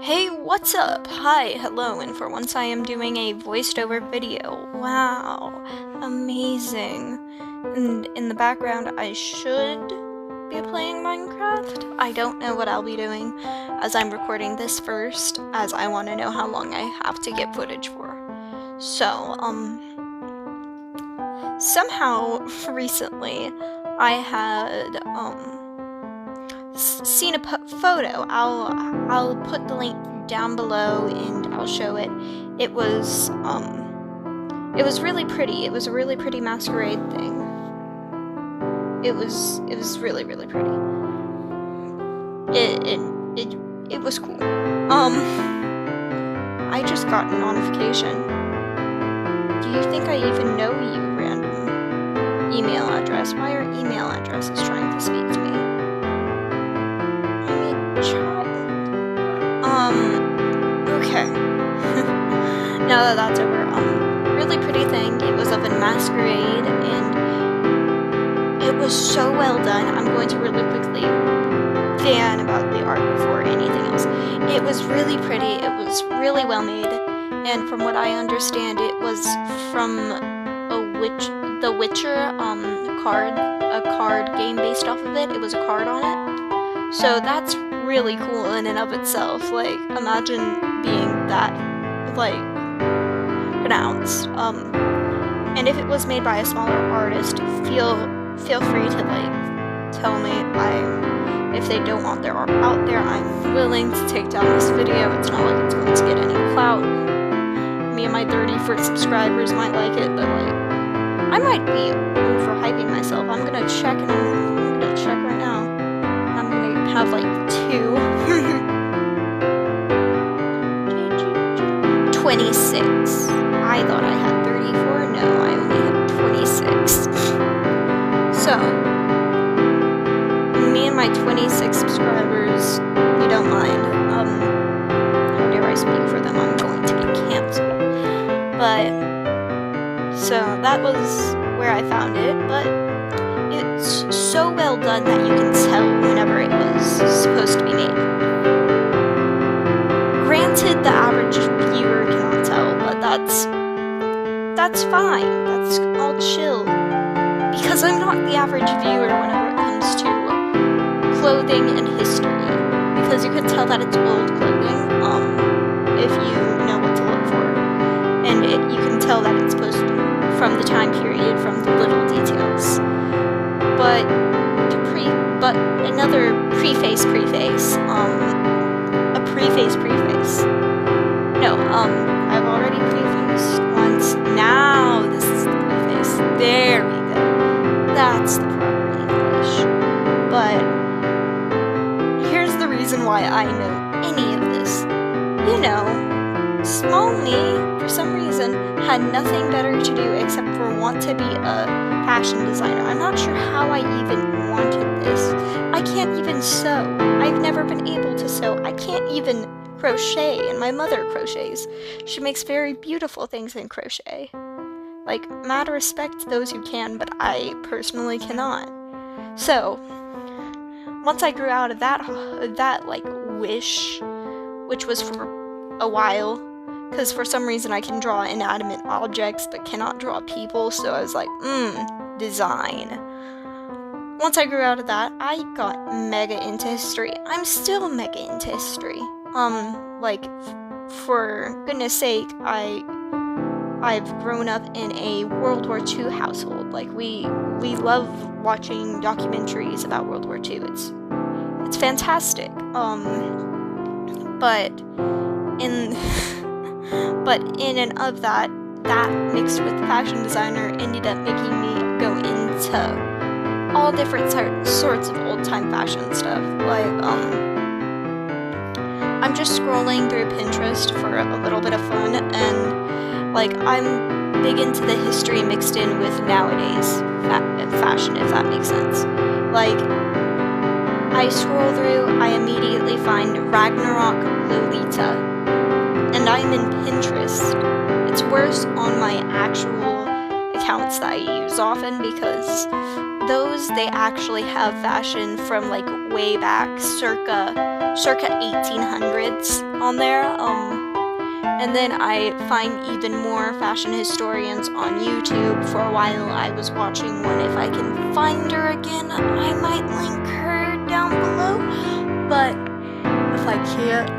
Hey, what's up? Hi, hello, and for once I am doing a voiced over video. Wow, amazing. And in the background, I should be playing Minecraft. I don't know what I'll be doing as I'm recording this first, as I want to know how long I have to get footage for. So, somehow recently I had, seen a photo. I'll put the link down below and I'll show it. It was really pretty. It was a really pretty masquerade thing. It was really pretty. It was cool. I just got a notification. Do you think I even know you, random email address? Why are email addresses trying to speak to me? Okay. Now that that's over, really pretty thing. It was of a masquerade, and it was so well done. I'm going to really quickly fan about the art before anything else. It was really pretty. It was really well made, and from what I understand, it was from The Witcher a card game based off of it. It was a card on it. So that's really cool in and of itself. Like, imagine being that, like, pronounced. And if it was made by a smaller artist, feel free to, like, tell me. If they don't want their art out there, I'm willing to take down this video. It's not like it's going to get any clout. Me and my 34 subscribers might like it, but, like, I might be overhyping myself. I'm gonna check right now. I'm gonna have like 2. 26. I thought I had 34. No, I only had 26. So, me and my 26 subscribers, we don't mind. How dare I speak for them? I'm going to get canceled. But, so that was where I found it, but it's so well done that you can tell whenever it was supposed to be made. Granted, the average viewer cannot tell, but that's fine. That's all chill. Because I'm not the average viewer whenever it comes to clothing and history. Because you could tell that it's old clothing, if you know what to look for. And you can tell that it's supposed to be from the time period, from the little details. But another preface. No, I've already prefaced once. Now this is the preface. There we go. That's the proper English. But here's the reason why I know any of this. You know, small me, for some reason, had nothing better to do except for want to be a fashion designer. I'm not sure how I even wanted this. I can't even sew. I've never been able to sew. I can't even crochet, and my mother crochets. She makes very beautiful things in crochet. Like, mad respect to those who can, but I personally cannot. So, once I grew out of that like, wish, which was for a while, because for some reason I can draw inanimate objects but cannot draw people, so I was like, design. Once I grew out of that, I got mega into history. I'm still mega into history. Like, for goodness sake, I've grown up in a World War II household. Like, we love watching documentaries about World War II. It's fantastic. But in and of that mixed with fashion designer ended up making me go into all different sorts of old-time fashion stuff. Like, I'm just scrolling through Pinterest for a little bit of fun, and, like, I'm big into the history mixed in with nowadays fashion, if that makes sense. Like, I scroll through, I immediately find Ragnarok Lolita, and I'm in Pinterest. It's worse on my actual accounts that I use often, because those, they actually have fashion from, like, way back, circa circa 1800s on there. And then I find even more fashion historians on YouTube. For a while I was watching one. If I can find her again, I might link her down below. But if I can't,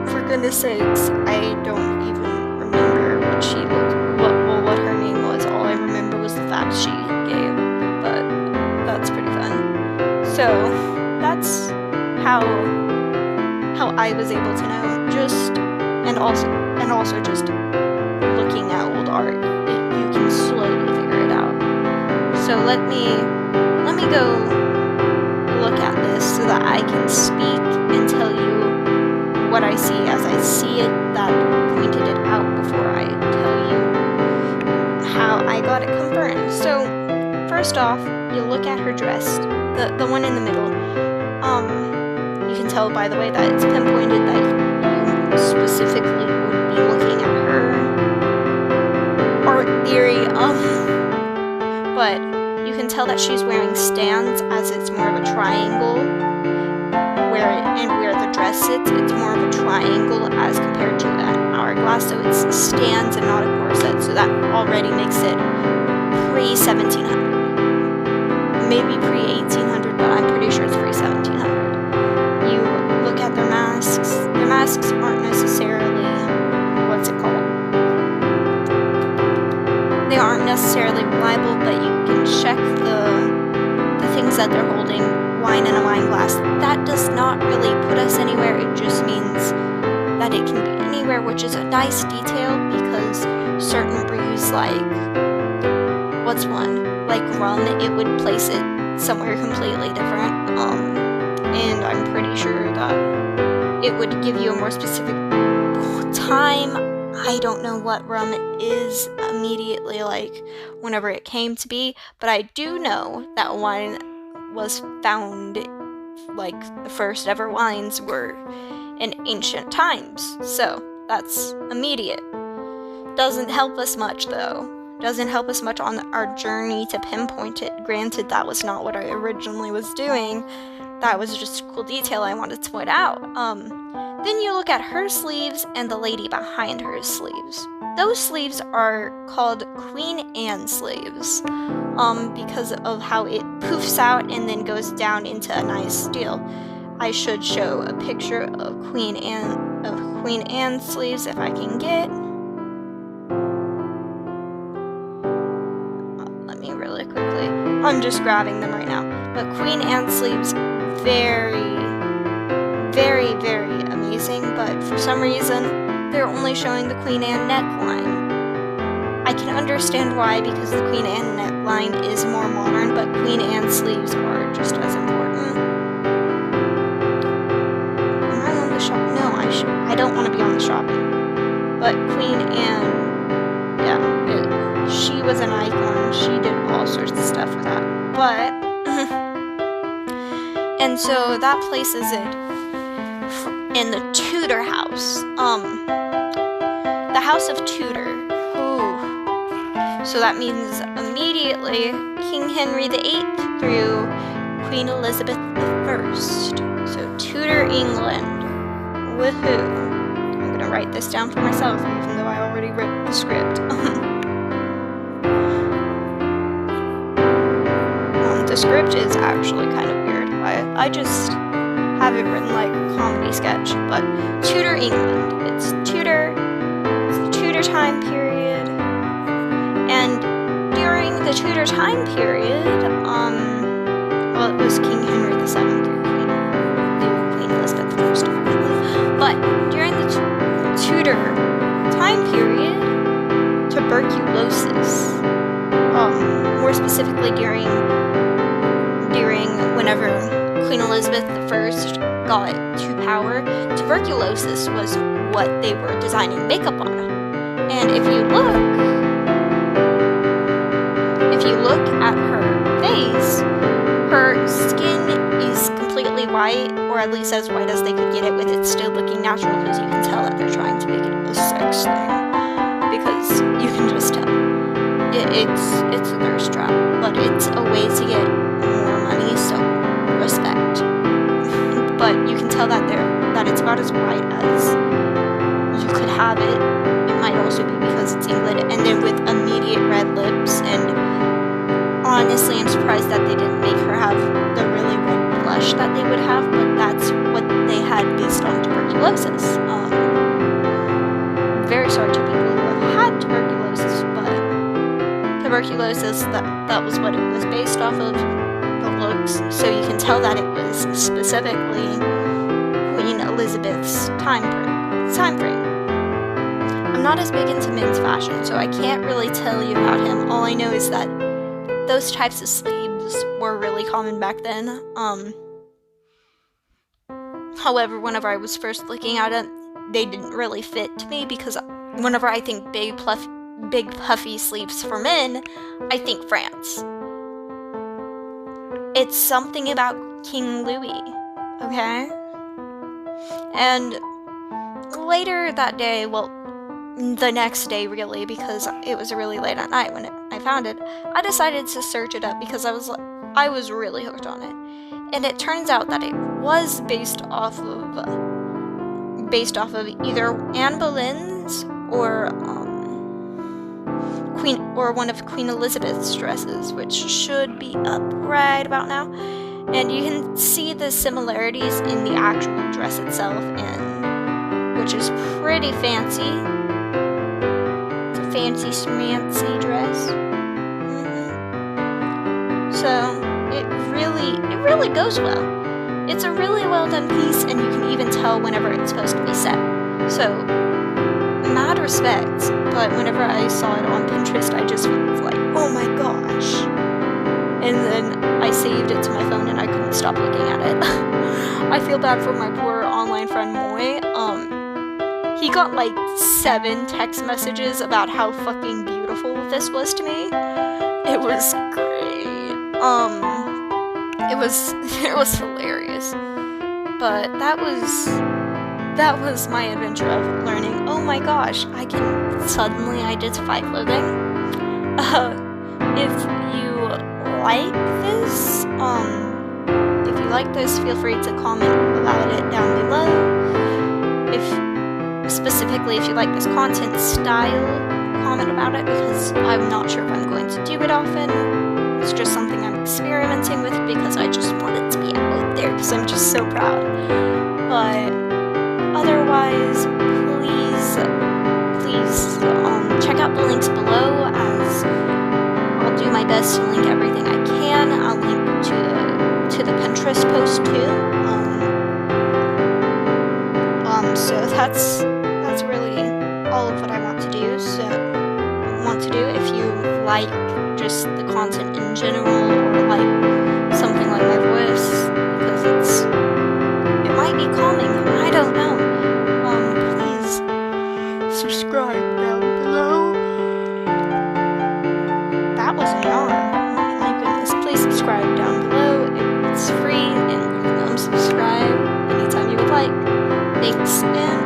for goodness sakes, I don't even remember what she looked, what her name was. All I remember was the facts she gave. But that's pretty fun. So that's how I was able to know. And also just looking at old art, you can slowly figure it out. So let me go look at this so that I can speak and tell you what I see as I see it, that pointed it out before I tell you how I got it confirmed. So first off, you look at her dress, the one in the middle. You can tell by the way that it's pinpointed that you specifically would be looking at her art theory. But you can tell that she's wearing stands, as it's more of a triangle. Where the dress sits, it's more of a triangle as compared to an hourglass. So it's stands and not a corset. So that already makes it pre-1700. Maybe pre-1800, but I'm pretty sure it's pre-1700. You look at their masks. Their masks aren't necessarily, what's it called? They aren't necessarily reliable, but you can check the things that they're holding. Wine in a wine glass. That does not really put us anywhere. It just means that it can be anywhere, which is a nice detail because certain brews, like, what's one? Like rum, it would place it somewhere completely different. And I'm pretty sure that it would give you a more specific time. I don't know what rum is immediately, like, whenever it came to be, but I do know that wine was found, like, the first ever wines were in ancient times. So, that's immediate. Doesn't help us much, though. Doesn't help us much on our journey to pinpoint it. Granted, that was not what I originally was doing. That was just a cool detail I wanted to point out. Then you look at her sleeves and the lady behind her sleeves. Those sleeves are called Queen Anne sleeves, because of how it poofs out and then goes down into a nice steel. I should show a picture of Queen Anne sleeves if I can get. Let me really quickly. I'm just grabbing them right now. But Queen Anne sleeves, very, very, very amazing. But for some reason, they're only showing the Queen Anne neckline. I can understand why, because the Queen Anne neckline is more modern, but Queen Anne sleeves are just as important. Am I on the shop? No, I don't want to be on the shopping. But Queen Anne, yeah, she was an icon. She did all sorts of stuff with that. But, and so that places it in the Tudor house. The House of Tudor. Ooh. So that means immediately King Henry VIII through Queen Elizabeth I. So Tudor England. Woohoo. I'm gonna write this down for myself, even though I already wrote the script. The script is actually kind of weird. I just have it written like a comedy sketch, but Tudor England. It's the Tudor time period, and during the Tudor time period, well, it was King Henry VII through Queen Elizabeth I, technically, but during the Tudor time period, tuberculosis, more specifically during whenever Queen Elizabeth I got to power, tuberculosis was what they were designing makeup on. And if you look at her face, her skin is completely white, or at least as white as they could get it with it still looking natural, because you can tell that they're trying to make it a sex thing, because you can just tell. It's a thirst trap, but it's a way to get more money, so respect. but you can tell that it's about as wide as you could have it. It might also be because it's England, and then with immediate red lips, and honestly, I'm surprised that they didn't make her have the really red blush that they would have, but that's what they had based on tuberculosis. Very sorry to people who have had tuberculosis, but tuberculosis, that was what it was based off of, the looks, so you can tell that it was specifically Queen Elizabeth's time frame. I'm not as big into men's fashion, so I can't really tell you about him. All I know is that those types of sleeves were really common back then. However, whenever I was first looking at it, they didn't really fit to me, because whenever I think big puffy sleeves for men, I think France. It's something about King Louis, okay? And later that day, well, the next day really, because it was really late at night when I found it, I decided to search it up because I was really hooked on it. And it turns out that it was based off of either Anne Boleyn's or one of Queen Elizabeth's dresses, which should be up right about now. And you can see the similarities in the actual dress itself, and which is pretty fancy. It's a fancy schmancy dress. So it really goes well. It's a really well done piece, and you can even tell whenever it's supposed to be set. So mad respect, but whenever I saw it on Pinterest, I just was like, oh my gosh. And then I saved it to my phone and I couldn't stop looking at it. I feel bad for my poor online friend Moy. He got like 7 text messages about how fucking beautiful this was to me. It was great. It was hilarious. But that was my adventure of learning, oh my gosh, I can suddenly identify clothing. If you like this, feel free to comment about it down below. Specifically if you like this content style, comment about it, because I'm not sure if I'm going to do it often. It's just something I'm experimenting with because I just want it to be out there because I'm just so proud. But otherwise, please check out the links below, as I'll do my best to link everything I can. I'll link to the Pinterest post too. So that's really all of what I want to do. If you like just the content in general, or like something like my voice, because it might be calming, I don't know. Please subscribe down below. That was an yawn. My goodness. Please subscribe down below. It's free, and you can unsubscribe anytime you would like. Thanks, and